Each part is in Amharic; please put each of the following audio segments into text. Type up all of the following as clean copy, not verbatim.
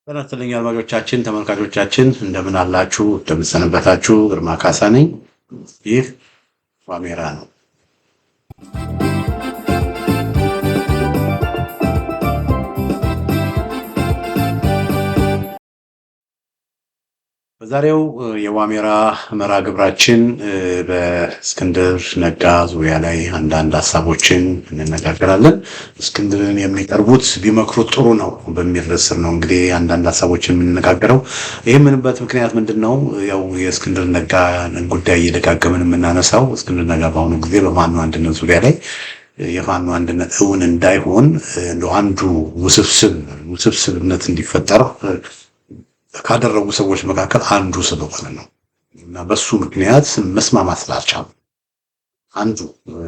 ጤና ይስጥልኝ አድማጮቻችን፣ ተመልካቾቻችን እንደምን አላችሁ? እንደምን ሰነበታችሁ? ግርማ ካሳ ነኝ። ይህ ዋሜራ ነው። በዛሬው የዋሜራ መርሃ ግብራችን በእስክንድር ነጋ ዙሪያ ላይ አንዳንድ ሀሳቦችን እንነጋገራለን። እስክንድርን የሚቀርቡት ቢመክሩት ጥሩ ነው በሚል ርዕስ ነው እንግዲህ አንዳንድ ሀሳቦችን የምንነጋገረው። ይህ ምንበት ምክንያት ምንድን ነው? ያው የእስክንድር ነጋ ጉዳይ እየደጋገምን የምናነሳው እስክንድር ነጋ በአሁኑ ጊዜ በፋኖ አንድነት ዙሪያ ላይ የፋኖ አንድነት እውን እንዳይሆን እንደ አንዱ ውስብስብነት እንዲፈጠር ካደረጉ ሰዎች መካከል አንዱ ስለሆነ ነው እና በሱ ምክንያት መስማማት ስላልቻሉ አንዱ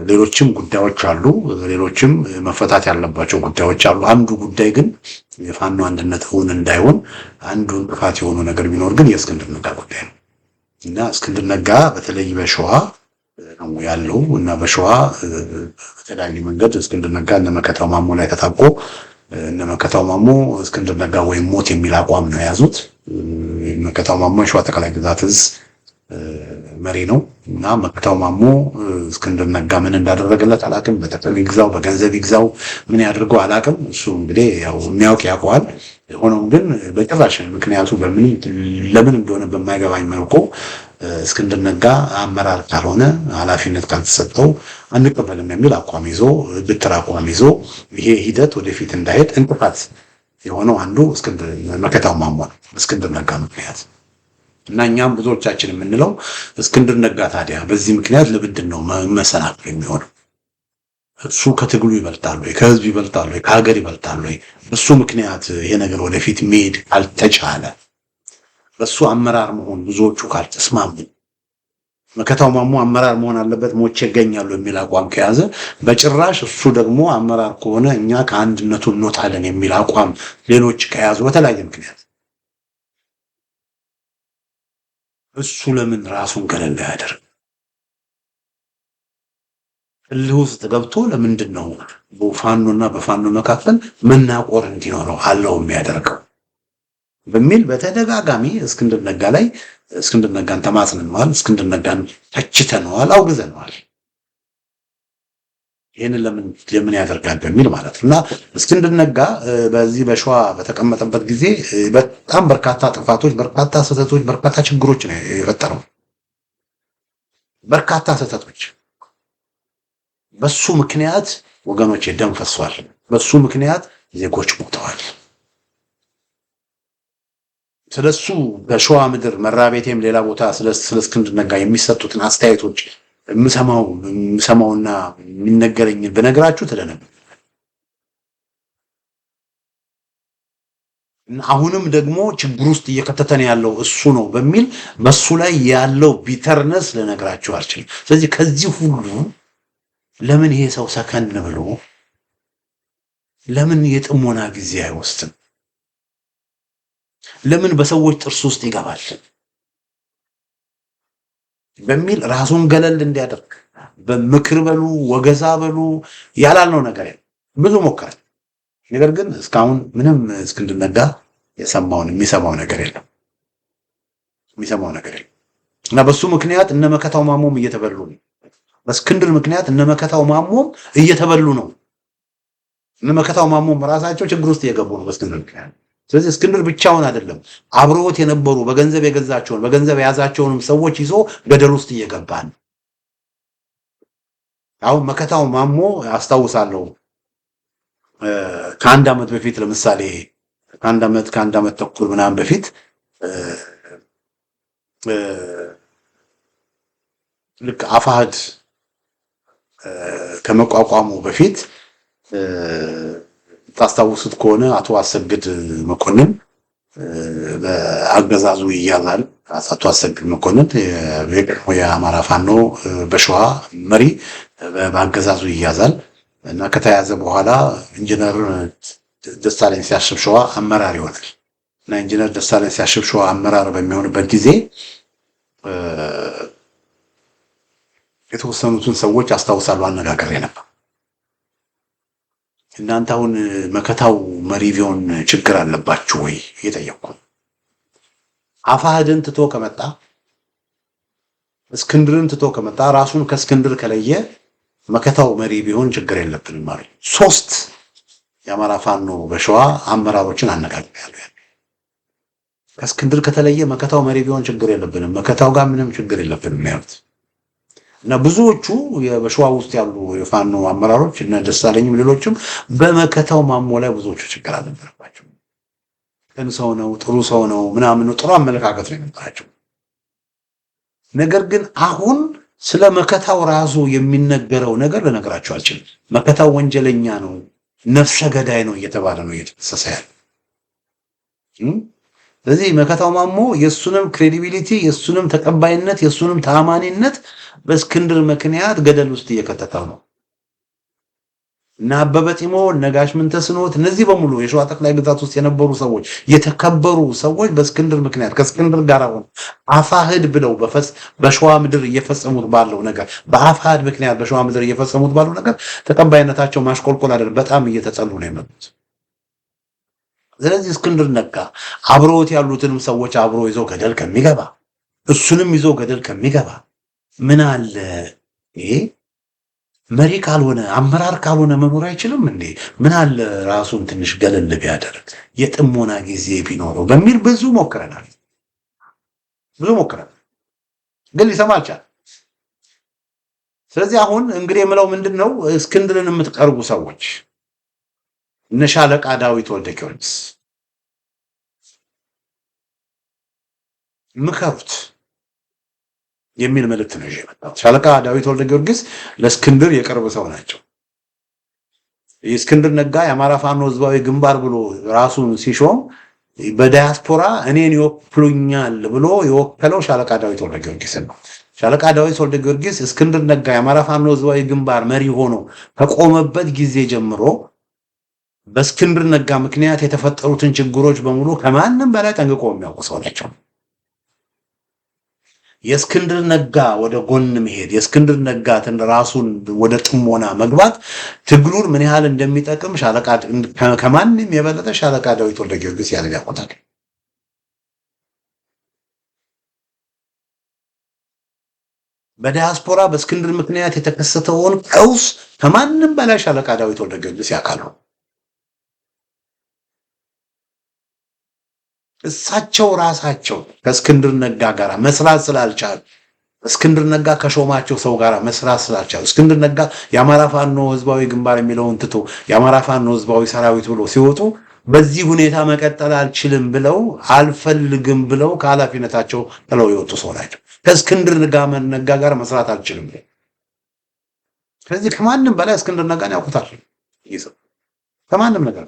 ሌሎችም ጉዳዮች አሉ፣ ሌሎችም መፈታት ያለባቸው ጉዳዮች አሉ። አንዱ ጉዳይ ግን የፋኖ አንድነት እውን እንዳይሆን አንዱ እንቅፋት የሆኑ ነገር ቢኖር ግን የእስክንድር ነጋ ጉዳይ ነው እና እስክንድር ነጋ በተለይ በሸዋ ነው ያለው እና በሸዋ በተለያዩ መንገድ እስክንድር ነጋ ለመከታው ማሞ ላይ ተጣብቆ እነ መከታው ማሞ እስክንድር ነጋ ወይም ሞት የሚል አቋም ነው የያዙት። መከታው ማሞ የሸዋ ጠቅላይ ግዛት እዝ መሪ ነው እና መከታው ማሞ እስክንድር ነጋ ምን እንዳደረገለት አላቅም። በጥቅም ይግዛው በገንዘብ ይግዛው ምን ያድርገው አላቅም። እሱ እንግዲህ ያው የሚያውቅ ያውቀዋል። ሆኖም ግን በጭራሽ ምክንያቱ ለምን እንደሆነ በማይገባኝ መልኩ እስክንድር ነጋ አመራር ካልሆነ ኃላፊነት ካልተሰጠው አንቀበልም የሚል አቋም ይዞ ብትር አቋም ይዞ ይሄ ሂደት ወደፊት እንዳይሄድ እንቅፋት የሆነው አንዱ መከታው ማሞ ነው እስክንድር ነጋ ምክንያት እና እኛም ብዙዎቻችን የምንለው እስክንድር ነጋ ታዲያ በዚህ ምክንያት ለምንድን ነው መሰናክል የሚሆነው? እሱ ከትግሉ ይበልጣል ወይ? ከህዝብ ይበልጣል ወይ? ከሀገር ይበልጣል ወይ? በሱ ምክንያት ይሄ ነገር ወደፊት መሄድ ካልተቻለ በሱ አመራር መሆን ብዙዎቹ ካልተስማሙ መከታው ማሞ አመራር መሆን አለበት ሞቼ ይገኛሉ የሚል አቋም ከያዘ በጭራሽ እሱ ደግሞ አመራር ከሆነ እኛ ከአንድነቱ እንወጣለን የሚል አቋም ሌሎች ከያዙ በተለያየ ምክንያት እሱ ለምን ራሱን ገለል ያደርግ? እልህ ውስጥ ገብቶ ለምንድን ነው በፋኖና በፋኖ መካከል መናቆር እንዲኖረው አለው የሚያደርገው በሚል በተደጋጋሚ እስክንድር ነጋ ላይ እስክንድር ነጋን ተማጽነነዋል፣ እስክንድር ነጋን ተችተነዋል፣ አውግዘነዋል። ይህንን ለምን ያደርጋል በሚል ማለት ነው እና እስክንድር ነጋ በዚህ በሸዋ በተቀመጠበት ጊዜ በጣም በርካታ ጥፋቶች፣ በርካታ ስህተቶች፣ በርካታ ችግሮች ነው የፈጠረው። በርካታ ስህተቶች በሱ ምክንያት ወገኖች ደም ፈሷል። በሱ ምክንያት ዜጎች ሞተዋል። ስለሱ በሸዋ ምድር መራቤቴም ሌላ ቦታ ስለ እስክንድር ነጋ የሚሰጡትን አስተያየቶች የምሰማውና የሚነገረኝን በነገራችሁ ተደነብ። አሁንም ደግሞ ችግር ውስጥ እየከተተን ያለው እሱ ነው በሚል በሱ ላይ ያለው ቢተርነስ ልነግራችሁ አልችልም። ስለዚህ ከዚህ ሁሉ ለምን ይሄ ሰው ሰከን ብሎ ለምን የጥሞና ጊዜ አይወስድም? ለምን በሰዎች ጥርስ ውስጥ ይገባል በሚል ራሱን ገለል እንዲያደርግ በምክር በሉ ወገዛ በሉ ያላልነው ነገር የለም። ብዙ ሞከረ። ነገር ግን እስካሁን ምንም እስክንድር ነጋ የሚሰማው ነገር የለም እና በሱ ምክንያት እነ መከታው ማሞም እየተበሉ ነው። በእስክንድር ምክንያት እነ መከታው ማሞም እየተበሉ ነው። እነ መከታው ማሞም ራሳቸው ችግር ውስጥ እየገቡ ነው በእስክንድር ምክንያት። ስለዚህ እስክንድር ብቻውን አይደለም፣ አብሮት የነበሩ በገንዘብ የገዛቸውን በገንዘብ የያዛቸውንም ሰዎች ይዞ ገደል ውስጥ እየገባ ነው። አሁን መከታው ማሞ አስታውሳለሁ ከአንድ ዓመት በፊት ለምሳሌ ከአንድ ዓመት ተኩል ምናምን በፊት ልክ አፋሕድ ከመቋቋሙ በፊት ታስታውሱት ከሆነ አቶ አሰግድ መኮንን በአገዛዙ ይያዛል። አቶ አሰግድ መኮንን የቀድሞ የአማራ ፋኖ በሸዋ መሪ በአገዛዙ ይያዛል እና ከተያዘ በኋላ ኢንጂነር ደሳለኝ ሲያስብ ሸዋ አመራር ይሆናል እና ኢንጂነር ደሳለኝ ሲያስብ ሸዋ አመራር በሚሆንበት ጊዜ የተወሰኑትን ሰዎች አስታውሳለሁ አነጋግሬ ነበር። እናንተ አሁን መከታው መሪ ቢሆን ችግር አለባችሁ ወይ እየጠየቅኩ አፋሕድን ትቶ ከመጣ እስክንድርን ትቶ ከመጣ ራሱን ከእስክንድር ከለየ መከታው መሪ ቢሆን ችግር የለብንም ማለት 3 የአማራ ፋኖ በሸዋ አመራሮችን አነጋግሬያለሁ። ከእስክንድር ከተለየ መከታው መሪ ቢሆን ችግር የለብንም፣ መከታው ጋር ምንም ችግር የለብንም ያሉት እና ብዙዎቹ በሸዋ ውስጥ ያሉ የፋኖ አመራሮች እና ደሳለኝም ሌሎችም በመከታው ማሞ ላይ ብዙዎቹ ችግር አልነበረባቸው። ግን ሰው ነው፣ ጥሩ ሰው ነው፣ ምናምን ጥሩ አመለካከት ነው የነበራቸው። ነገር ግን አሁን ስለ መከታው ራሱ የሚነገረው ነገር ልነግራቸው አልችልም። መከታው ወንጀለኛ ነው፣ ነፍሰ ገዳይ ነው እየተባለ ነው እየተሰሰ ያለ። ስለዚህ መከታው ማሞ የሱንም ክሬዲቢሊቲ የሱንም ተቀባይነት የሱንም ተአማኒነት በእስክንድር ምክንያት ገደል ውስጥ እየከተተው ነው እና አበበ ጢሞ ነጋሽ ምንተስኖት እነዚህ በሙሉ የሸዋ ጠቅላይ ግዛት ውስጥ የነበሩ ሰዎች የተከበሩ ሰዎች በእስክንድር ምክንያት ከእስክንድር ጋር ሆነ አፋሕድ ብለው በሸዋ ምድር እየፈጸሙት ባለው ነገር በአፋሕድ ምክንያት በሸዋ ምድር እየፈጸሙት ባለው ነገር ተቀባይነታቸው ማሽቆልቆል አይደል፣ በጣም እየተጸሉ ነው የመጡት። ስለዚህ እስክንድር ነጋ አብሮት ያሉትንም ሰዎች አብሮ ይዞ ገደል ከሚገባ እሱንም ይዞ ገደል ከሚገባ ምን አለ ይሄ መሪ ካልሆነ አመራር ካልሆነ መኖር አይችልም እንዴ? ምን አለ ራሱን ትንሽ ገለል ቢያደርግ የጥሞና ጊዜ ቢኖረው በሚል ብዙ ሞክረናል፣ ግን ሊሰማ አልቻለም። ስለዚህ አሁን እንግዲህ የምለው ምንድነው እስክንድርን የምትቀርቡ ሰዎች እነ ሻለቃ ዳዊት ወልደ ጊዮርጊስ ምከሩት የሚል መልእክት ነው የመጣው። ሻለቃ ዳዊት ወልደ ጊዮርጊስ ለእስክንድር የቅርብ ሰው ናቸው። የእስክንድር ነጋ የአማራ ፋኖ ህዝባዊ ግንባር ብሎ ራሱን ሲሾም በዳያስፖራ እኔን ይወክሉኛል ብሎ የወከለው ሻለቃ ዳዊት ወልደ ጊዮርጊስ ነው። ሻለቃ ዳዊት ወልደ ጊዮርጊስ እስክንድር ነጋ የአማራ ፋኖ ህዝባዊ ግንባር መሪ ሆኖ ከቆመበት ጊዜ ጀምሮ በእስክንድር ነጋ ምክንያት የተፈጠሩትን ችግሮች በሙሉ ከማንም በላይ ጠንቅቆ የሚያውቁ ሰው ናቸው። የእስክንድር ነጋ ወደ ጎን መሄድ የእስክንድር ነጋ ራሱን ወደ ጥሞና መግባት ትግሉን ምን ያህል እንደሚጠቅም ሻለቃ ከማንም የበለጠ ሻለቃ ዳዊት ወልደ ጊዮርጊስ ያውቃል። በዲያስፖራ በእስክንድር ምክንያት የተከሰተውን ቀውስ ከማንም በላይ ሻለቃ ዳዊት ወልደ ጊዮርጊስ ያውቃል። እሳቸው ራሳቸው ከእስክንድር ነጋ ጋር መስራት ስላልቻሉ እስክንድር ነጋ ከሾማቸው ሰው ጋር መስራት ስላልቻሉ እስክንድር ነጋ የአማራ ፋኖ ህዝባዊ ግንባር የሚለውን ትቶ የአማራ ፋኖ ህዝባዊ ሰራዊት ብሎ ሲወጡ በዚህ ሁኔታ መቀጠል አልችልም ብለው አልፈልግም ብለው ከኃላፊነታቸው ጥለው የወጡ ሰው ናቸው። ከእስክንድር ነጋ ጋር መስራት አልችልም። ስለዚህ ከማንም በላይ እስክንድር ነጋን ያውቁታል። ከማንም ነገር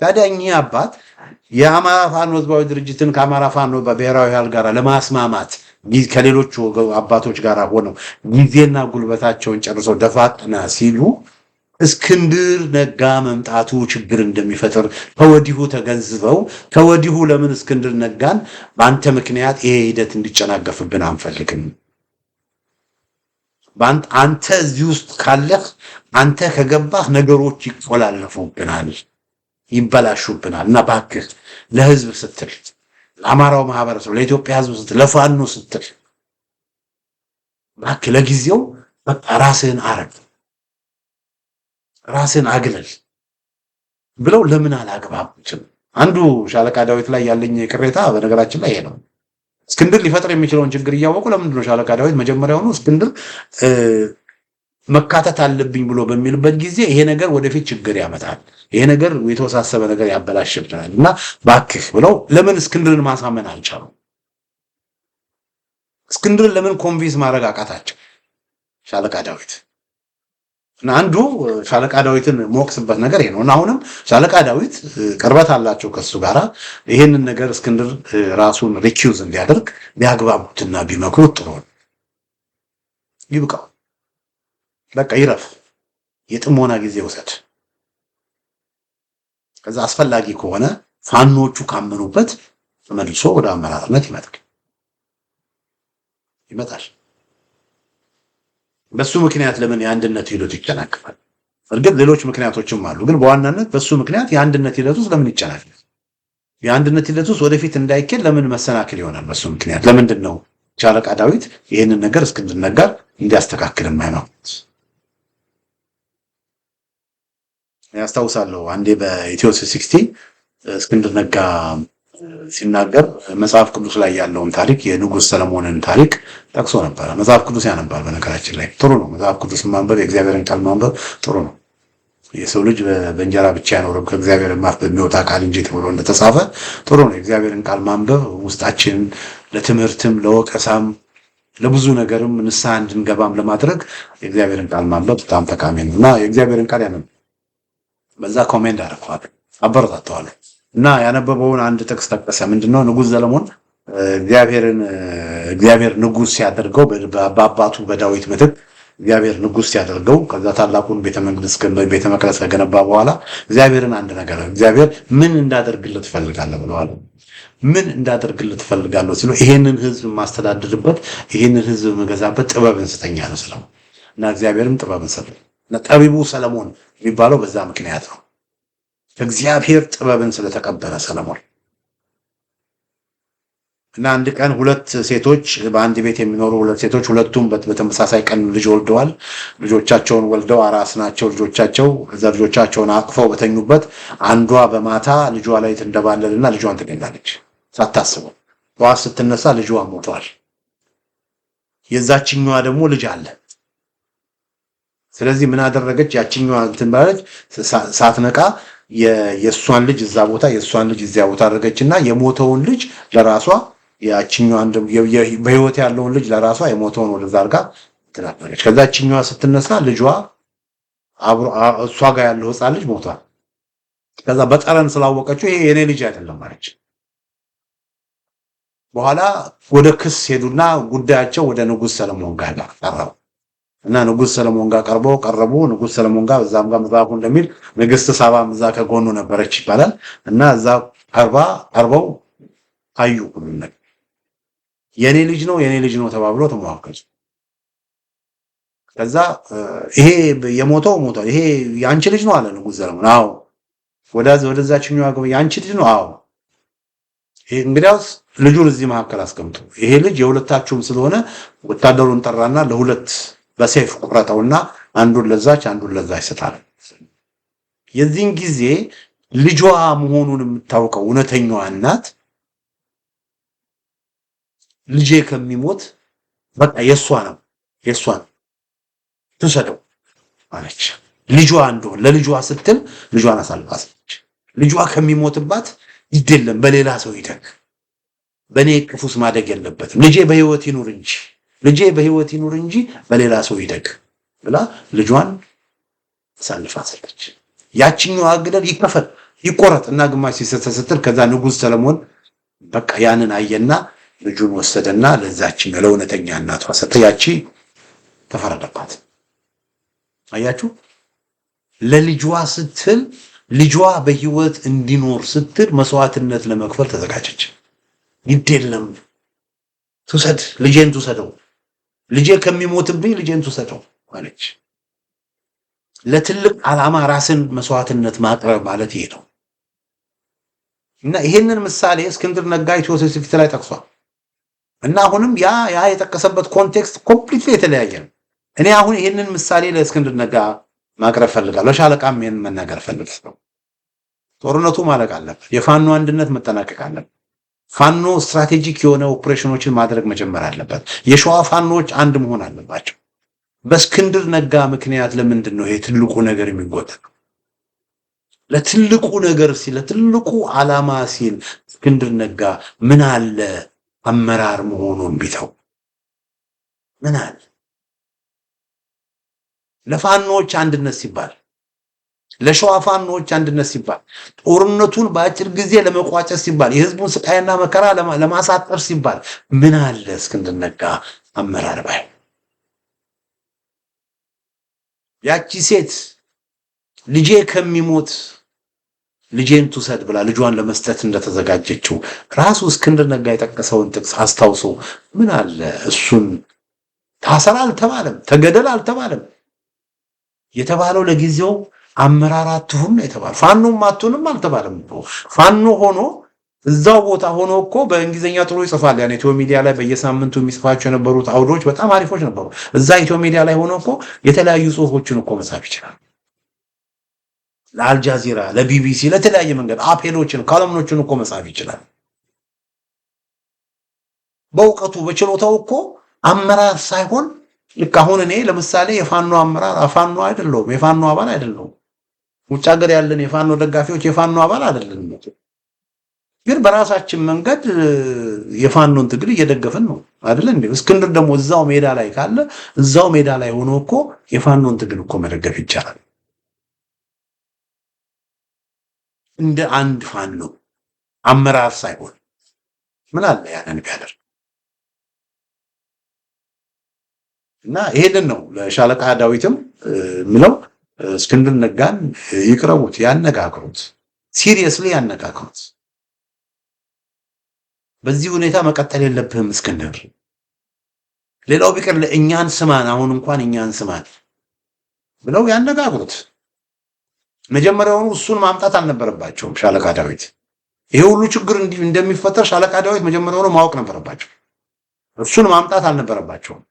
ታዲያ እኚህ አባት የአማራ ፋኖ ህዝባዊ ድርጅትን ከአማራ ፋኖ በብሔራዊ ኃይል ጋር ለማስማማት ከሌሎች አባቶች ጋር ሆነው ጊዜና ጉልበታቸውን ጨርሰው ደፋጥና ሲሉ እስክንድር ነጋ መምጣቱ ችግር እንደሚፈጥር ከወዲሁ ተገንዝበው ከወዲሁ ለምን እስክንድር ነጋን በአንተ ምክንያት ይሄ ሂደት እንዲጨናገፍብን አንፈልግም፣ አንተ እዚህ ውስጥ ካለህ አንተ ከገባህ ነገሮች ይቆላለፉብናል ይበላሹብናል እና ባክህ ለህዝብ ስትል ለአማራው ማህበረሰብ ለኢትዮጵያ ህዝብ ስትል ለፋኖ ስትል ባክህ ለጊዜው በቃ ራስህን አግለል ብለው ለምን አላግባቡትም? አንዱ ሻለቃ ዳዊት ላይ ያለኝ ቅሬታ በነገራችን ላይ ይሄ ነው። እስክንድር ሊፈጥር የሚችለውን ችግር እያወቁ ለምንድን ነው ሻለቃ ዳዊት መጀመሪያውኑ እስክንድር መካተት አለብኝ ብሎ በሚልበት ጊዜ ይሄ ነገር ወደፊት ችግር ያመጣል፣ ይሄ ነገር የተወሳሰበ ነገር ያበላሽብናል እና ባክህ ብለው ለምን እስክንድርን ማሳመን አልቻሉ? እስክንድርን ለምን ኮንቪንስ ማድረግ አቃታቸው ሻለቃ ዳዊት? እና አንዱ ሻለቃ ዳዊትን ሞክስበት ነገር ይሄ ነው። እና አሁንም ሻለቃ ዳዊት ቅርበት አላቸው ከሱ ጋራ ይሄንን ነገር እስክንድር ራሱን ሪኪውዝ እንዲያደርግ ቢያግባቡትና ቢመክሩት ጥሩ ነው። ይብቃው፣ በቃ ይረፍ፣ የጥሞና ጊዜ ውሰድ። ከዛ አስፈላጊ ከሆነ ፋኖቹ ካመኑበት ተመልሶ ወደ አመራርነት ይመጣል። በሱ ምክንያት ለምን የአንድነት ሂደት ይጨናገፋል? እርግጥ ሌሎች ምክንያቶችም አሉ፣ ግን በዋናነት በሱ ምክንያት የአንድነት ሂደቱ ለምን ይጨናል? የአንድነት ሂደቱ ወደፊት እንዳይኬድ ለምን መሰናክል ይሆናል? በሱ ምክንያት ለምንድን ነው ሻለቃ ዳዊት ይህንን ነገር እስክንድር ነጋ እንዲያስተካክል የማይነው? ያስታውሳለሁ አንዴ በኢትዮ 360 እስክንድር ነጋ ሲናገር መጽሐፍ ቅዱስ ላይ ያለውን ታሪክ የንጉሥ ሰለሞንን ታሪክ ጠቅሶ ነበር። መጽሐፍ ቅዱስ ያነባል። በነገራችን ላይ ጥሩ ነው መጽሐፍ ቅዱስ ማንበብ፣ የእግዚአብሔርን ቃል ማንበብ ጥሩ ነው። የሰው ልጅ በእንጀራ ብቻ አይኖርም ከእግዚአብሔር አፍ በሚወጣ ቃል እንጂ ተብሎ እንደተጻፈ ጥሩ ነው የእግዚአብሔርን ቃል ማንበብ። ውስጣችን ለትምህርትም ለወቀሳም ለብዙ ነገርም ንስሐ እንድንገባም ለማድረግ የእግዚአብሔርን ቃል ማንበብ በጣም ጠቃሚ ነው እና የእግዚአብሔርን ቃል ያነብ በዛ ኮሜንት አደረኳል፣ አበረታተዋለሁ እና ያነበበውን አንድ ጥቅስ ጠቀሰ። ምንድነው? ንጉሥ ሰለሞን እግዚአብሔር ንጉሥ ሲያደርገው በአባቱ በዳዊት ምትክ እግዚአብሔር ንጉሥ ሲያደርገው ከዛ ታላቁን ቤተ መቅደስ ከገነባ በኋላ እግዚአብሔርን አንድ ነገር እግዚአብሔር ምን እንዳደርግልህ ትፈልጋለህ ብለዋል። ምን እንዳደርግልህ ትፈልጋለህ ሲለው ይሄንን ህዝብ ማስተዳድርበት ይሄንን ህዝብ መገዛበት ጥበብን ስጠኝ አለ ሰለሞን እና እግዚአብሔርም ጥበብን ሰጠ። እና ጠቢቡ ሰለሞን የሚባለው በዛ ምክንያት ነው። እግዚአብሔር ጥበብን ስለተቀበለ ሰለሞን እና አንድ ቀን ሁለት ሴቶች በአንድ ቤት የሚኖሩ ሁለት ሴቶች ሁለቱም በተመሳሳይ ቀን ልጅ ወልደዋል። ልጆቻቸውን ወልደው አራስ ናቸው ልጆቻቸው። ከዛ ልጆቻቸውን አቅፈው በተኙበት አንዷ በማታ ልጇ ላይ ትንደባለልና ልጇን ትገላለች ሳታስበው። ጠዋት ስትነሳ ልጇ ሞቷል። የዛችኛዋ ደግሞ ልጅ አለ። ስለዚህ ምን አደረገች? ያችኛዋ እንትን ባለች ሳትነቃ የሷን ልጅ እዛ ቦታ የሷን ልጅ እዚያ ቦታ አደረገችና የሞተውን ልጅ ለራሷ ያችኛዋን በህይወት ያለውን ልጅ ለራሷ የሞተውን ወደዛ አድርጋ ትናገረች። ከዛችኛዋ ስትነሳ ልጇ አብሮ እሷ ጋር ያለው ህፃን ልጅ ሞቷል። ከዛ በጠረን ስላወቀችው ይሄ የኔ ልጅ አይደለም ማለች። በኋላ ወደ ክስ ሄዱና ጉዳያቸው ወደ ንጉሥ ሰለሞን ጋር ቀረቡ እና ንጉሥ ሰለሞን ጋር ቀረቡ። ንጉሥ ሰለሞን ጋር በዛም ጋር መጽሐፉ እንደሚል ንግስት ሳባም እዛ ከጎኑ ነበረች ይባላል እና እዛ ቀርበው አዩ ሁሉን ነገር የኔ ልጅ ነው ተባብሎ ተሟገቱ። ከዛ ይሄ የሞተው ሞቷል፣ ይሄ ያንቺ ልጅ ነው አለ ንጉሥ ሰለሞን። አዎ። ወደዛችኛው አገባ ያንቺ ልጅ ነው? አዎ። ይሄ እንግዲያውስ ልጁን እዚህ መካከል አስቀምጡ፣ ይሄ ልጅ የሁለታችሁም ስለሆነ ወታደሩን ጠራና ለሁለት በሰይፍ ቁረጠውና አንዱን ለዛች አንዱን ለዛች ሰጣለ። የዚህን ጊዜ ልጇ መሆኑን የምታውቀው እውነተኛዋ እናት ልጄ ከሚሞት በቃ የሷ ነው ትሰደው አለች። ልጇ እንደሆነ ለልጇ ስትል ልጇን አሳልፋለች። ልጇ ከሚሞትባት ይደለም በሌላ ሰው ይደግ፣ በኔ ቅፉስ ማደግ የለበትም፣ ልጄ በህይወት ይኑር እንጂ በሌላ ሰው ይደግ ብላ ልጇን አሳልፋ ሰጠች። ያችኛው አግደል ይቆረጥ እና ግማሽ ሲሰጥል ከዛ ንጉሥ ሰለሞን በቃ ያንን አየና ልጁን ወሰደና ለዛችኛው ለእውነተኛ እናቷ ሰጠ። ያቺ ተፈረደባት። አያችሁ፣ ለልጇ ስትል ልጇ በህይወት እንዲኖር ስትል መስዋዕትነት ለመክፈል ተዘጋጀች። ይደለም ልጄን ትውሰደው፣ ልጄ ከሚሞትብኝ ልጄን ትውሰደው አለች። ለትልቅ ዓላማ ራስን መስዋዕትነት ማቅረብ ማለት ይሄ ነው እና ይሄንን ምሳሌ እስክንድር ነጋ ኢትዮ 360 ላይ ጠቅሷል። እና አሁንም ያ የጠቀሰበት ኮንቴክስት ኮምፕሊትሊ የተለያየ ነው። እኔ አሁን ይሄንን ምሳሌ ለእስክንድር ነጋ ማቅረብ ፈልጋለሁ። ሻለቃም ይሄን መናገር ፈልጋለሁ። ጦርነቱ ማለቅ አለበት። የፋኖ አንድነት መጠናቀቅ አለበት። ፋኖ ስትራቴጂክ የሆነ ኦፕሬሽኖችን ማድረግ መጀመር አለበት። የሸዋ ፋኖች አንድ መሆን አለባቸው። በእስክንድር ነጋ ምክንያት ለምንድን ነው ይሄ ትልቁ ነገር የሚጎተተው? ለትልቁ ነገር ሲል ለትልቁ ዓላማ ሲል እስክንድር ነጋ ምን አለ አመራር መሆኑን ቢተው ምን አለ? ለፋኖች አንድነት ሲባል ለሸዋ ፋኖች አንድነት ሲባል ጦርነቱን በአጭር ጊዜ ለመቋጨት ሲባል የህዝቡን ስቃይና መከራ ለማሳጠር ሲባል ምን አለ እስክንድር ነጋ አመራር ባይ? ያቺ ሴት ልጄ ከሚሞት ልጄን ትውሰድ ብላ ልጇን ለመስጠት እንደተዘጋጀችው ራሱ እስክንድር ነጋ የጠቀሰውን ጥቅስ አስታውሶ ምን አለ እሱን ታሰራ አልተባለም፣ ተገደል አልተባለም። የተባለው ለጊዜው አመራር አትሁን የተባለው ፋኖም አትሁንም አልተባለም። ፋኖ ሆኖ እዛው ቦታ ሆኖ እኮ በእንግሊዝኛ ጥሩ ይጽፋል። ያን ኢትዮ ሚዲያ ላይ በየሳምንቱ የሚጽፋቸው የነበሩት አውዶች በጣም አሪፎች ነበሩ። እዛ ኢትዮ ሚዲያ ላይ ሆኖ እኮ የተለያዩ ጽሁፎችን እኮ መጻፍ ይችላል። ለአልጃዚራ፣ ለቢቢሲ፣ ለተለያየ መንገድ አፔሎችን፣ ኮለምኖችን እኮ መጻፍ ይችላል። በእውቀቱ በችሎታው እኮ አመራር ሳይሆን ልክ አሁን እኔ ለምሳሌ የፋኖ አመራር ፋኖ አይደለሁም፣ የፋኖ አባል አይደለሁም። ውጭ ሀገር ያለን የፋኖ ደጋፊዎች የፋኖ አባል አይደለም። ግን በራሳችን መንገድ የፋኖን ትግል እየደገፍን ነው አይደል እንዴ? እስክንድር ደግሞ እዛው ሜዳ ላይ ካለ እዛው ሜዳ ላይ ሆኖ እኮ የፋኖን ትግል እኮ መደገፍ ይቻላል። እንደ አንድ ፋኖ አመራር ሳይሆን ምን አለ ያንን ቢያደርግ እና ይሄንን ነው ለሻለቃ ዳዊትም ምለው እስክንድር ነጋን ይቅረቡት፣ ያነጋግሩት፣ ሲሪየስሊ ያነጋግሩት። በዚህ ሁኔታ መቀጠል የለብህም እስክንድር። ሌላው ቢቀር ለእኛን ስማን፣ አሁን እንኳን እኛን ስማን ብለው ያነጋግሩት። መጀመሪያውኑ እሱን ማምጣት አልነበረባቸውም ሻለቃ ዳዊት። ይሄ ሁሉ ችግር እንደሚፈጠር ሻለቃ ዳዊት መጀመሪያውኑ ማወቅ ነበረባቸው። እሱን ማምጣት አልነበረባቸውም።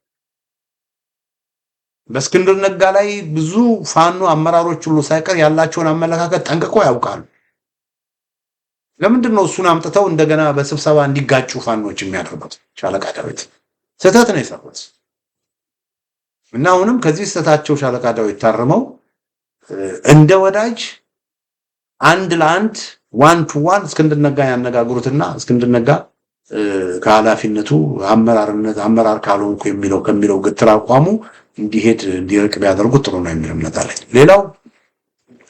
በእስክንድር ነጋ ላይ ብዙ ፋኖ አመራሮች ሁሉ ሳይቀር ያላቸውን አመለካከት ጠንቅቀው ያውቃሉ። ለምንድን ነው እሱን አምጥተው እንደገና በስብሰባ እንዲጋጩ ፋኖች የሚያደርጉት? ሻለቃ ዳዊት ስህተት ነው የሰሩት እና አሁንም ከዚህ ስህተታቸው ሻለቃ ዳዊት ታርመው እንደ ወዳጅ አንድ ለአንድ ዋን ቱ ዋን እስክንድር ነጋ ያነጋግሩትና እስክንድር ነጋ ከኃላፊነቱ አመራር ካልሆንኩ ከሚለው ግትር አቋሙ እንዲሄድ እንዲርቅ ቢያደርጉት ጥሩ ነው የሚል እምነት አለኝ።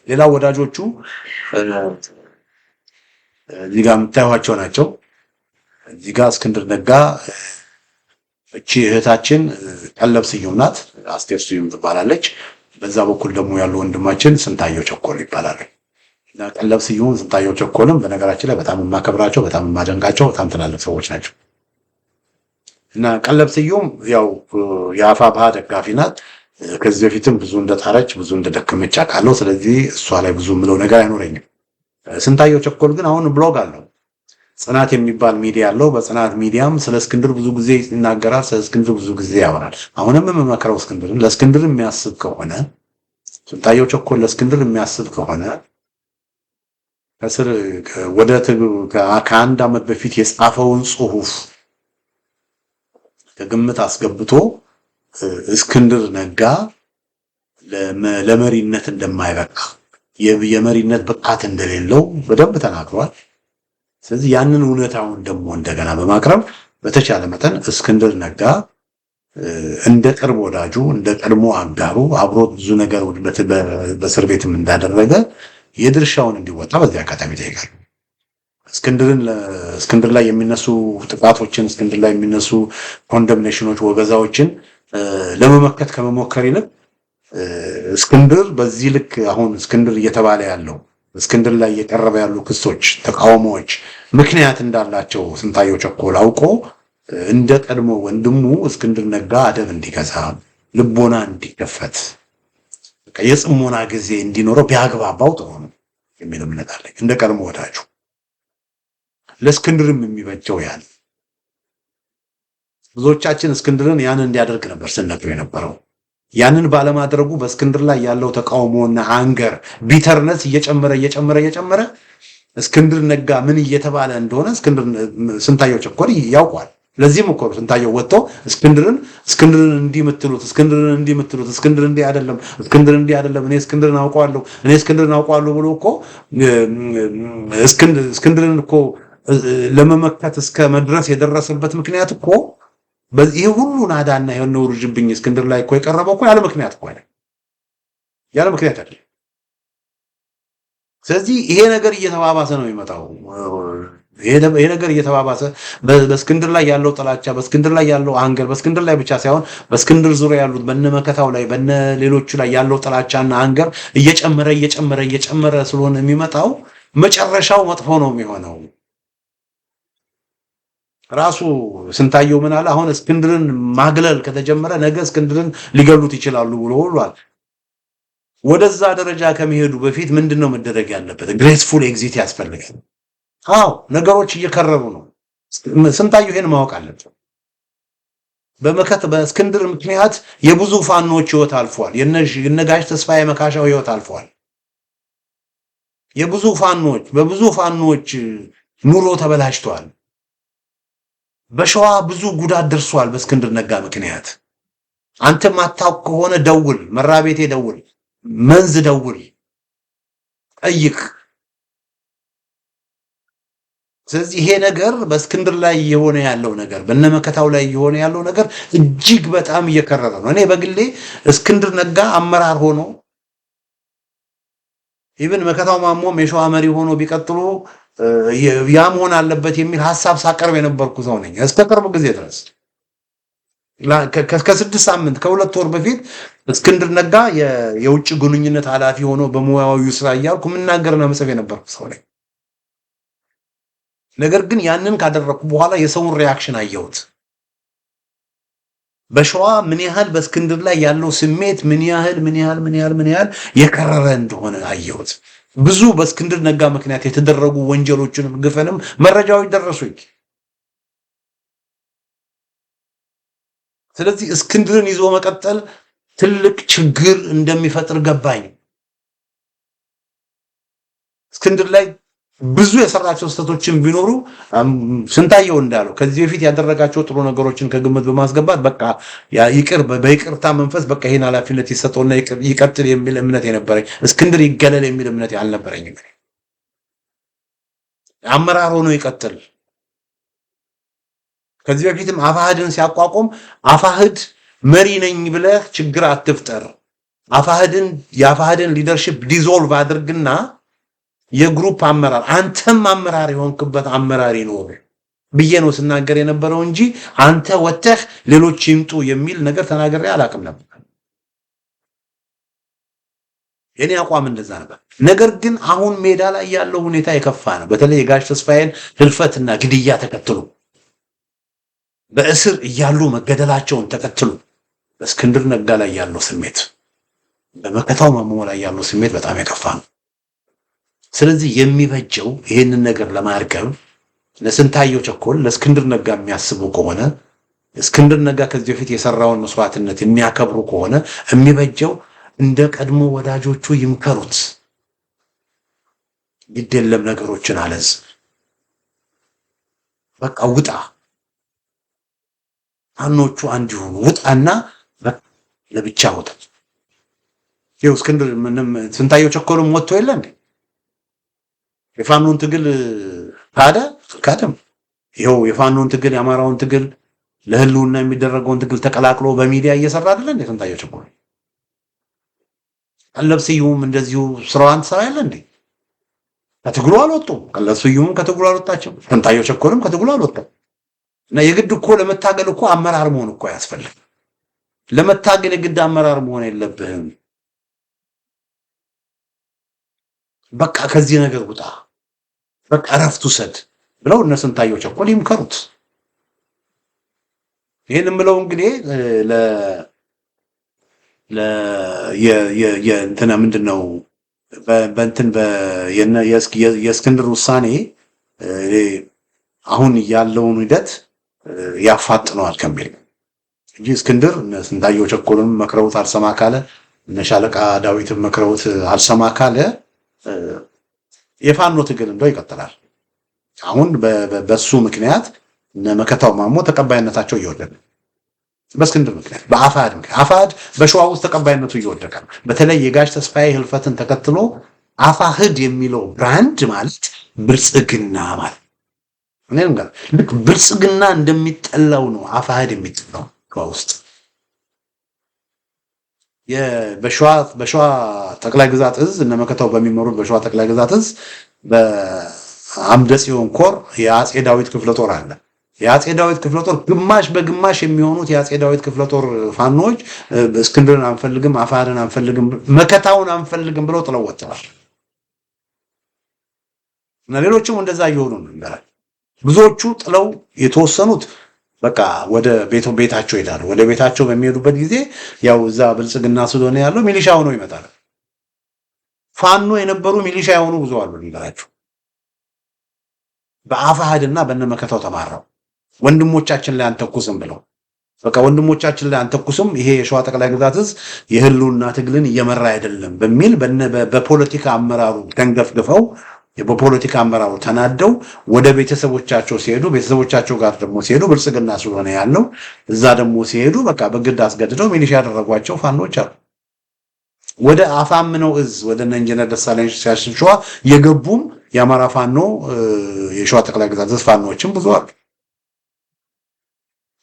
ሌላው ወዳጆቹ እዚህ ጋር የምታዩዋቸው ናቸው። እዚህ ጋር እስክንድር ነጋ እቺ እህታችን ቀለብ ስዩም ናት፣ አስቴር ስዩም ትባላለች። በዛ በኩል ደግሞ ያሉ ወንድማችን ስንታየው ቸኮል ይባላል። እና ቀለብ ስዩም ስንታየው ቸኮልም በነገራችን ላይ በጣም የማከብራቸው በጣም የማደንቃቸው በጣም ትላልቅ ሰዎች ናቸው። እና ቀለብ ስዩም ያው የአፋብኃ ደጋፊ ናት። ከዚህ በፊትም ብዙ እንደጣረች ብዙ እንደደከመች አውቃለሁ። ስለዚህ እሷ ላይ ብዙ ምለው ነገር አይኖረኝም። ስንታየው ቸኮል ግን አሁን ብሎግ አለው፣ ጽናት የሚባል ሚዲያ አለው። በጽናት ሚዲያም ስለ እስክንድር ብዙ ጊዜ ይናገራል፣ ስለ እስክንድር ብዙ ጊዜ ያወራል። አሁንም የምመክረው እስክንድርን ለእስክንድር የሚያስብ ከሆነ ስንታየው ቸኮል ለእስክንድር የሚያስብ ከሆነ ከስር ወደ ከአንድ ዓመት በፊት የጻፈውን ጽሁፍ ከግምት አስገብቶ እስክንድር ነጋ ለመሪነት እንደማይበቃ የመሪነት ብቃት እንደሌለው በደንብ ተናግሯል። ስለዚህ ያንን እውነታውን ደግሞ እንደገና በማቅረብ በተቻለ መጠን እስክንድር ነጋ እንደ ቅርብ ወዳጁ እንደ ቀድሞ አጋሩ አብሮት ብዙ ነገር በእስር ቤትም እንዳደረገ የድርሻውን እንዲወጣ በዚህ አጋጣሚ ይጠይቃል። እስክንድር ላይ የሚነሱ ጥቃቶችን፣ እስክንድር ላይ የሚነሱ ኮንደምኔሽኖች፣ ወገዛዎችን ለመመከት ከመሞከር ይልቅ እስክንድር በዚህ ልክ አሁን እስክንድር እየተባለ ያለው እስክንድር ላይ እየቀረበ ያሉ ክሶች፣ ተቃውሞዎች ምክንያት እንዳላቸው ስንታየው ቸኮል አውቆ እንደ ቀድሞ ወንድሙ እስክንድር ነጋ አደብ እንዲገዛ ልቦና እንዲከፈት የጽሞና ጊዜ እንዲኖረው ቢያግባባው ጥሩ ነው የሚል እምነት አለኝ። እንደ ቀድሞ ወዳጁ ለእስክንድርም የሚበጀው ያን ብዙዎቻችን እስክንድርን ያን እንዲያደርግ ነበር ስንነግረው የነበረው። ያንን ባለማድረጉ በእስክንድር ላይ ያለው ተቃውሞና አንገር ቢተርነት እየጨመረ እስክንድር ነጋ ምን እየተባለ እንደሆነ ስንታየው ቸኮል ያውቋል። ለዚህም እኮ ስንታየው ወጥቶ እስክንድርን እንዲምትሉት እስክንድር እንዲህ አይደለም እኔ እስክንድርን አውቀዋለሁ ብሎ እኮ እስክንድርን እኮ ለመመከት እስከ መድረስ የደረሰበት ምክንያት እኮ በዚህ ሁሉ ናዳና የሆነ ውርጅብኝ እስክንድር ላይ እኮ የቀረበው እኮ ያለ ምክንያት አይደለም። ስለዚህ ይሄ ነገር እየተባባሰ ነው የሚመጣው። ይሄ ነገር እየተባባሰ በእስክንድር ላይ ያለው ጥላቻ፣ በእስክንድር ላይ ያለው አንገር፣ በእስክንድር ላይ ብቻ ሳይሆን በእስክንድር ዙሪያ ያሉት በነመከታው ላይ በነሌሎቹ ላይ ያለው ጥላቻና አንገር እየጨመረ ስለሆነ የሚመጣው መጨረሻው መጥፎ ነው የሚሆነው። ራሱ ስንታየው ምን አለ? አሁን እስክንድርን ማግለል ከተጀመረ ነገ እስክንድርን ሊገሉት ይችላሉ ብሎ ብሏል። ወደዛ ደረጃ ከመሄዱ በፊት ምንድነው መደረግ ያለበት? ግሬስፉል ኤግዚት ያስፈልጋል። አዎ ነገሮች እየከረሩ ነው። ስንታየው ይሄን ማወቅ አለበት። በእስክንድር ምክንያት የብዙ ፋኖች ህይወት አልፏል። የነጋሽ ተስፋዬ መካሻው ህይወት አልፏል። በብዙ ፋኖች ኑሮ ተበላሽቷል። በሸዋ ብዙ ጉዳት ደርሷል በእስክንድር ነጋ ምክንያት። አንተ ማታውቅ ከሆነ ደውል፣ መራቤቴ ደውል፣ መንዝ ደውል፣ ጠይቅ። ስለዚህ ይሄ ነገር በእስክንድር ላይ የሆነ ያለው ነገር በነመከታው ላይ የሆነ ያለው ነገር እጅግ በጣም እየከረረ ነው። እኔ በግሌ እስክንድር ነጋ አመራር ሆኖ ኢቭን መከታው ማሞም የሸዋ መሪ ሆኖ ቢቀጥሉ ያ መሆን አለበት የሚል ሐሳብ ሳቀርብ የነበርኩ ሰው ነኝ እስከ ቅርብ ጊዜ ድረስ። ከ6 ሳምንት ከ2 ወር በፊት እስክንድር ነጋ የውጭ ግንኙነት ኃላፊ ሆኖ በሙያዊ ስራ እያልኩ ምናገርና መጽፍ የነበርኩ ሰው ነኝ። ነገር ግን ያንን ካደረኩ በኋላ የሰውን ሪአክሽን አየሁት። በሸዋ ምን ያህል በእስክንድር ላይ ያለው ስሜት ምን ያህል የከረረ እንደሆነ አየሁት። ብዙ በእስክንድር ነጋ ምክንያት የተደረጉ ወንጀሎችንም ግፈንም መረጃዎች ደረሱኝ። ስለዚህ እስክንድርን ይዞ መቀጠል ትልቅ ችግር እንደሚፈጥር ገባኝ። እስክንድር ላይ ብዙ የሰራቸው ስህተቶችን ቢኖሩ ስንታየው እንዳለው ከዚህ በፊት ያደረጋቸው ጥሩ ነገሮችን ከግምት በማስገባት በቃ ይቅር በይቅርታ መንፈስ በቃ ይሄን ኃላፊነት ይሰጠውና ይቀጥል የሚል እምነት የነበረኝ፣ እስክንድር ይገለል የሚል እምነት ያልነበረኝ። አመራር ሆኖ ይቀጥል። ከዚህ በፊትም አፋህድን ሲያቋቁም አፋህድ መሪ ነኝ ብለህ ችግር አትፍጠር፣ የአፋህድን ሊደርሺፕ ዲዞልቭ አድርግና የግሩፕ አመራር አንተም አመራር የሆንክበት አመራር ይኖር ብዬ ነው ስናገር የነበረው እንጂ አንተ ወተህ ሌሎች ይምጡ የሚል ነገር ተናግሬ አላቅም ነበር። የኔ አቋም እንደዛ ነበር። ነገር ግን አሁን ሜዳ ላይ ያለው ሁኔታ የከፋ ነው። በተለይ የጋሽ ተስፋዬን ህልፈትና ግድያ ተከትሎ በእስር እያሉ መገደላቸውን ተከትሎ በእስክንድር ነጋ ላይ ያለው ስሜት፣ በመከታው ማሞ ላይ ያለው ስሜት በጣም የከፋ ነው። ስለዚህ የሚበጀው ይሄንን ነገር ለማርገብ ለስንታየው ቸኮል ለእስክንድር ነጋ የሚያስቡ ከሆነ እስክንድር ነጋ ከዚህ በፊት የሰራውን መስዋዕትነት የሚያከብሩ ከሆነ የሚበጀው እንደ ቀድሞ ወዳጆቹ ይምከሩት። ይደለም ነገሮችን አለዝ በቃ ውጣ፣ ፋኖቹ አንድ ይሁኑ፣ ውጣና ለብቻ ውጣ። ይኸው እስክንድር ምንም ስንታየው ቸኮልም ወጥቶ የለ እንዴ? የፋኖን ትግል ካደም ይኸው የፋኖን ትግል የአማራውን ትግል ለህልውና የሚደረገውን ትግል ተቀላቅሎ በሚዲያ እየሰራ አይደለ እንዴ? ስንታየው ቸኮል ቀለብስዩም እንደዚሁ ስራዋን ትሰራ የለ እንዴ? ከትግሉ አልወጡም። ቀለብስዩም ከትግሉ አልወጣችም። ስንታየው ቸኮልም ከትግሉ አልወጣም። እና የግድ እኮ ለመታገል እኮ አመራር መሆን እኮ ያስፈልጋል። ለመታገል የግድ አመራር መሆን የለብህም። በቃ ከዚህ ነገር ውጣ፣ በቃ እረፍት ውሰድ ብለው እነ ስንታየው ቸኮል ይምከሩት። ይሄንን ብለው እንግዲህ የእንትና ምንድነው በእንትን የእስክንድር ውሳኔ አሁን ያለውን ሂደት ያፋጥነዋል ከሚል እንጂ እስክንድር ስንታየው ቸኮልም መክረውት አልሰማ ካለ እነ ሻለቃ ዳዊትም መክረውት አልሰማ ካለ የፋኖ ትግል እንደው ይቀጥላል። አሁን በሱ ምክንያት እነ መከታው ማሞ ተቀባይነታቸው እየወደቀ በእስክንድር ምክንያት አፋህድ በሸዋ ውስጥ ተቀባይነቱ እየወደቀ ነው። በተለይ የጋሽ ተስፋዬ ህልፈትን ተከትሎ አፋህድ የሚለው ብራንድ ማለት ብልጽግና ማለት እኔም ጋር ልክ ብልጽግና እንደሚጠላው ነው አፋህድ የሚጠላው ውስጥ በሸዋ ጠቅላይ ግዛት እዝ እነ መከታው በሚመሩት በሸዋ ጠቅላይ ግዛት እዝ በአምደ ጽዮን ኮር የአጼ ዳዊት ክፍለ ጦር አለ። የአጼ ዳዊት ክፍለ ጦር ግማሽ በግማሽ የሚሆኑት የአጼ ዳዊት ክፍለ ጦር ፋኖች እስክንድርን አንፈልግም፣ አፋህድን አንፈልግም፣ መከታውን አንፈልግም ብለው ጥለው ወጥተዋል። እና ሌሎችም እንደዛ እየሆኑ ነው ይላል። ብዙዎቹ ጥለው የተወሰኑት በቃ ወደ ቤታቸው ይሄዳሉ። ወደ ቤታቸው በሚሄዱበት ጊዜ ያው እዛ ብልጽግና ስለሆነ ያለው ሚሊሻው ነው ይመጣል። ፋኖ የነበሩ ሚሊሻ የሆኑ ብዙ አሉ ልንገራችሁ። በአፋሕድና በነመከታው ተማራው ወንድሞቻችን ላይ አንተኩስም ብለው በቃ ወንድሞቻችን ላይ አንተኩስም፣ ይሄ የሸዋ ጠቅላይ ግዛት ዕዝ የህልውና ትግልን እየመራ አይደለም በሚል በፖለቲካ አመራሩ ተንገፍግፈው በፖለቲካ አመራሩ ተናደው ወደ ቤተሰቦቻቸው ሲሄዱ ቤተሰቦቻቸው ጋር ደግሞ ሲሄዱ ብልጽግና ስለሆነ ያለው እዛ ደግሞ ሲሄዱ በቃ በግድ አስገድደው ሚሊሻ ያደረጓቸው ፋኖች አሉ። ወደ አሳምነው ዕዝ ወደ ኢንጂነር ደሳለኝ ሲያሸዋ የገቡም የአማራ ፋኖ የሸዋ ጠቅላይ ግዛት ዕዝ ፋኖችም ብዙ አሉ።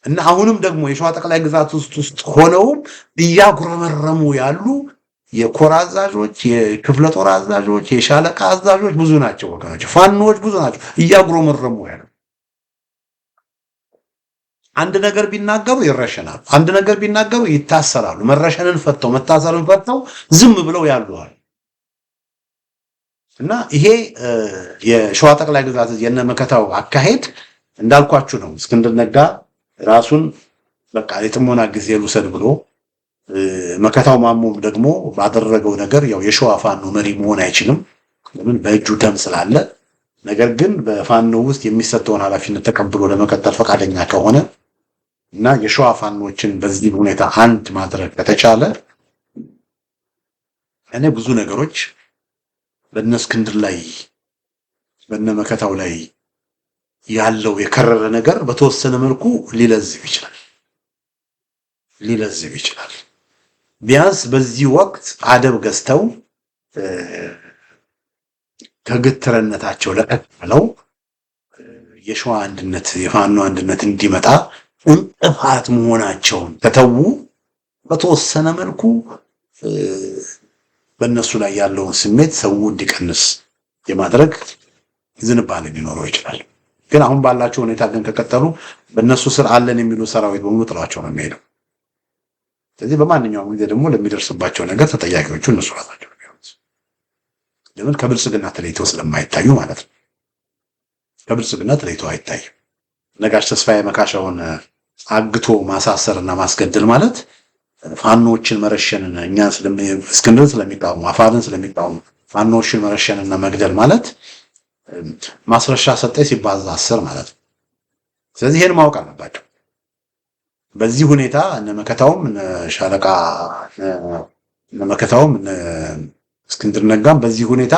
እና አሁንም ደግሞ የሸዋ ጠቅላይ ግዛት ውስጥ ሆነውም እያጉረመረሙ ያሉ የኮር አዛዦች፣ የክፍለ ጦር አዛዦች፣ የሻለቃ አዛዦች ብዙ ናቸው ወገኖች። ፋኖች ብዙ ናቸው እያጉረመረሙ ያሉ። አንድ ነገር ቢናገሩ ይረሸናሉ፣ አንድ ነገር ቢናገሩ ይታሰራሉ። መረሸንን ፈተው መታሰርን ፈተው ዝም ብለው ያሉዋል። እና ይሄ የሸዋ ጠቅላይ ግዛት የነመከታው አካሄድ እንዳልኳችሁ ነው። እስክንድር ነጋ ራሱን በቃ የጥሞና ጊዜ ልውሰድ ብሎ መከታው ማሞም ደግሞ ባደረገው ነገር ያው የሸዋ ፋኖ መሪ መሆን አይችልም፣ ለምን በእጁ ደም ስላለ። ነገር ግን በፋኖ ውስጥ የሚሰጠውን ኃላፊነት ተቀብሎ ለመቀጠል ፈቃደኛ ከሆነ እና የሸዋ ፋኖችን በዚህ ሁኔታ አንድ ማድረግ ከተቻለ እኔ ብዙ ነገሮች በእነ እስክንድር ላይ በእነ መከታው ላይ ያለው የከረረ ነገር በተወሰነ መልኩ ሊለዝብ ይችላል። ቢያንስ በዚህ ወቅት አደብ ገዝተው ከግትረነታቸው ለቀቅ ብለው የሸዋ አንድነት የፋኖ አንድነት እንዲመጣ እንቅፋት መሆናቸውን ከተዉ በተወሰነ መልኩ በእነሱ ላይ ያለውን ስሜት ሰው እንዲቀንስ የማድረግ ዝንባሌ ሊኖረው ይችላል። ግን አሁን ባላቸው ሁኔታ ግን ከቀጠሉ በእነሱ ስር አለን የሚሉ ሰራዊት በሙሉ ጥሏቸው ነው የሚሄደው። ስለዚህ በማንኛውም ጊዜ ደግሞ ለሚደርስባቸው ነገር ተጠያቂዎቹ እነሱ ራሳቸው ነው የሚሆኑት። ለምን? ከብልጽግና ተለይተው ስለማይታዩ ማለት ነው። ከብልጽግና ተለይተው አይታዩም። ነጋሽ ተስፋዬ መካሻውን አግቶ ማሳሰርና ማስገደል ማለት ፋኖችን መረሸንና እኛን እስክንድር ስለሚቃወሙ አፋርን ስለሚቃወሙ ፋኖችን መረሸንና መግደል ማለት ማስረሻ ሰጠ ሲባዛ 10 ማለት ነው። ስለዚህ ይሄን ማወቅ አለባቸው። በዚህ ሁኔታ እነ መከታውም እነ ሻለቃ እነ መከታውም እነ እስክንድር ነጋም በዚህ ሁኔታ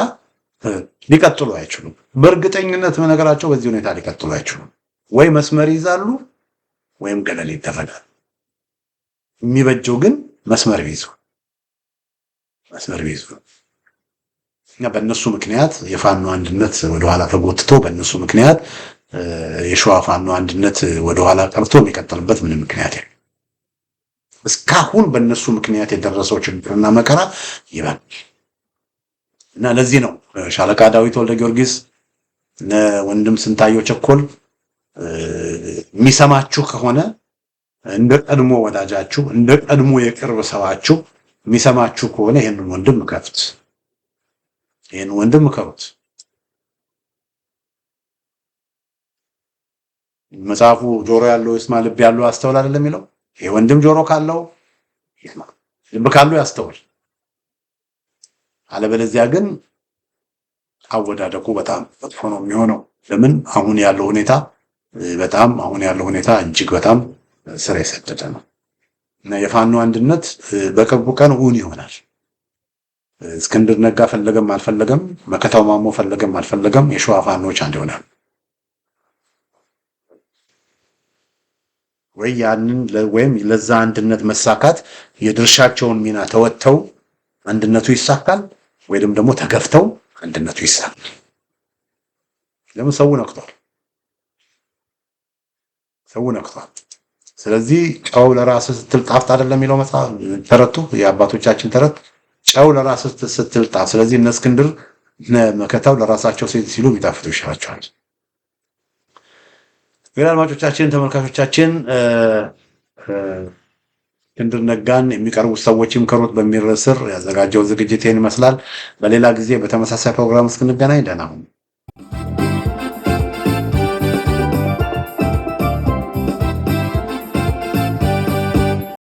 ሊቀጥሉ አይችሉም። በእርግጠኝነት ነገራቸው በዚህ ሁኔታ ሊቀጥሉ አይችሉም። ወይ መስመር ይዛሉ ወይም ገለል ይደረጋል። የሚበጀው ግን መስመር ቢይዙ እና በእነሱ ምክንያት የፋኖ አንድነት ወደኋላ ተጎትቶ በእነሱ ምክንያት የሸዋ ፋኖ አንድነት ወደኋላ ቀርቶ የሚቀጥልበት ምንም ምክንያት የለም። እስካሁን በእነሱ ምክንያት የደረሰው ችግርና መከራ ይበቃል እና ለዚህ ነው ሻለቃ ዳዊት ወልደ ጊዮርጊስ ወንድም ስንታየው ቸኮል የሚሰማችሁ ከሆነ እንደ ቀድሞ ወዳጃችሁ እንደ ቀድሞ የቅርብ ሰዋችሁ የሚሰማችሁ ከሆነ ይሄንን ወንድም ምከሩት። መጽሐፉ ጆሮ ያለው ይስማ ልብ ያለው ያስተውል አይደለም የሚለው። ይሄ ወንድም ጆሮ ካለው ይስማ፣ ልብ ካለው ያስተውል። አለበለዚያ ግን አወዳደቁ በጣም መጥፎ ነው የሚሆነው። ለምን? አሁን ያለው ሁኔታ እጅግ በጣም ስር የሰደደ ነው እና የፋኖ አንድነት በቅርቡ ቀን እውን ይሆናል። እስክንድር ነጋ ፈለገም አልፈለገም፣ መከታው ማሞ ፈለገም አልፈለገም የሸዋ ፋኖች አንድ ይሆናል። ወይም ለዛ አንድነት መሳካት የድርሻቸውን ሚና ተወጥተው አንድነቱ ይሳካል፣ ወይም ደግሞ ተገፍተው አንድነቱ ይሳካል። ለምን? ሰው ነክቷል። ስለዚህ ጨው ለራስህ ስትል ጣፍጥ አይደለም የሚለው መጽሐፍ ተረቱ፣ የአባቶቻችን ተረት ጨው ለራስህ ስትል ጣፍጥ። ስለዚህ እነ እስክንድር መከታው ለራሳቸው ሲሉ ቢጣፍጡ ይሻላቸዋል። እንግዲህ አድማጮቻችን፣ ተመልካቾቻችን እስክንድር ነጋን የሚቀርቡት ሰዎች ይምከሩት በሚል ርዕስ ያዘጋጀው ዝግጅት ይህን ይመስላል። በሌላ ጊዜ በተመሳሳይ ፕሮግራም እስክንገናኝ ደህና ሁኑ።